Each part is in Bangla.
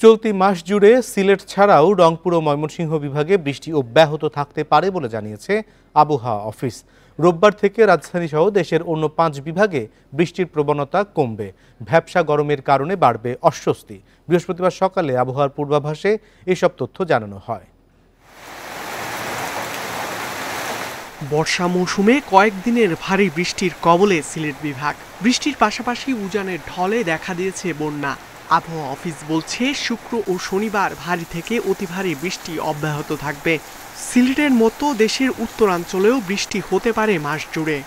চলতি মাস জুড়ে সিলেট ছাড়াও রংপুর ও ময়মনসিংহ বিভাগে বৃষ্টি অব্যাহত থাকতে পারে বলে জানিয়েছে আবহাওয়া অফিস। রোববার থেকে রাজধানী সহ দেশের অন্য 5 বিভাগে বৃষ্টির প্রবণতা কমবে। ভ্যাপসা গরমের কারণে বাড়বে অস্বস্তি। বৃহস্পতিবার সকালে আবহাওয়ার পূর্বাভাসে এসব তথ্য জানানো হয়। বর্ষা মৌসুমে কয়েকদিনের ভারী বৃষ্টির কবলে সিলেট বিভাগ। বৃষ্টির পাশাপাশি উজানের ঢলে দেখা দিয়েছে বন্যা। আবহাওয়া অফিস বলছে শুক্র ও শনিবার ভারী থেকে অতি ভারী বৃষ্টি অব্যাহত থাকবে। সিলেটের মতো দেশের উত্তরাঞ্চলেও বৃষ্টি হতে পারে মাস জুড়ে।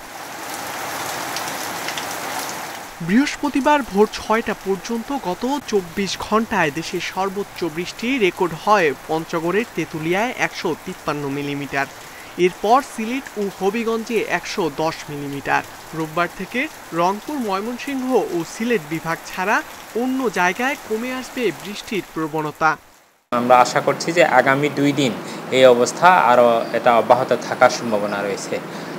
বৃহস্পতিবার ভোর 6টা পর্যন্ত গত 24 ঘন্টায় দেশের সর্বোচ্চ বৃষ্টি রেকর্ড হয় পঞ্চগড়ের তেঁতুলিয়ায় 153 মিলিমিটার। এরপর সিলেট ও হবিগঞ্জে 110 মিলিমিটার। রোববার থেকে রংপুর, ময়মনসিংহ ও সিলেট বিভাগ ছাড়া অন্য জায়গায় কমে আসবে বৃষ্টির প্রবণতা। আমরা আশা করছি যে আগামী 2 দিন এই অবস্থা আরও এটা অব্যাহত থাকার সম্ভাবনা রয়েছে।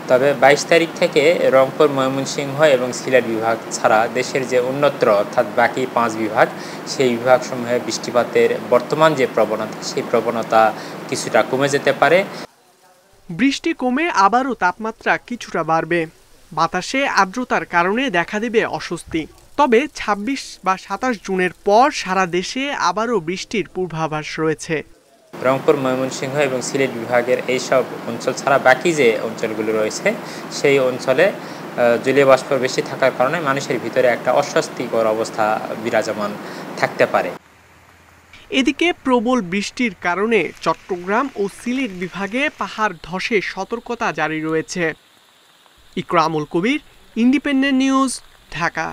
তবে 22 তারিখ থেকে রংপুর, ময়মনসিংহ এবং সিলেট বিভাগ ছাড়া দেশের যে অন্যত্র অর্থাৎ বাকি 5 বিভাগ, সেই বিভাগসমূহে বৃষ্টিপাতের বর্তমান যে প্রবণতা, সেই প্রবণতা কিছুটা কমে যেতে পারে। বৃষ্টি কমে আবারও তাপমাত্রা কিছুটা বাড়বে। বাতাসে আর্দ্রতার কারণে দেখা দেবে অস্বস্তি। তবে 26 বা 27 জুনের পর সারা দেশে আবারও বৃষ্টির পূর্বাভাস রয়েছে। রংপুর, ময়মনসিংহ এবং সিলেট বিভাগের এইসব অঞ্চল ছাড়া বাকি যে অঞ্চলগুলো রয়েছে, সেই অঞ্চলে জলীয় বাষ্প বেশি থাকার কারণে মানুষের ভিতরে একটা অস্বস্তিকর অবস্থা বিরাজমান থাকতে পারে। এদিকে প্রবল বৃষ্টির কারণে চট্টগ্রাম ও সিলেট বিভাগে পাহাড় ধসে সতর্কতা জারি রয়েছে। ইকরামুল কবির, ইন্ডিপেন্ডেন্ট নিউজ, ঢাকা।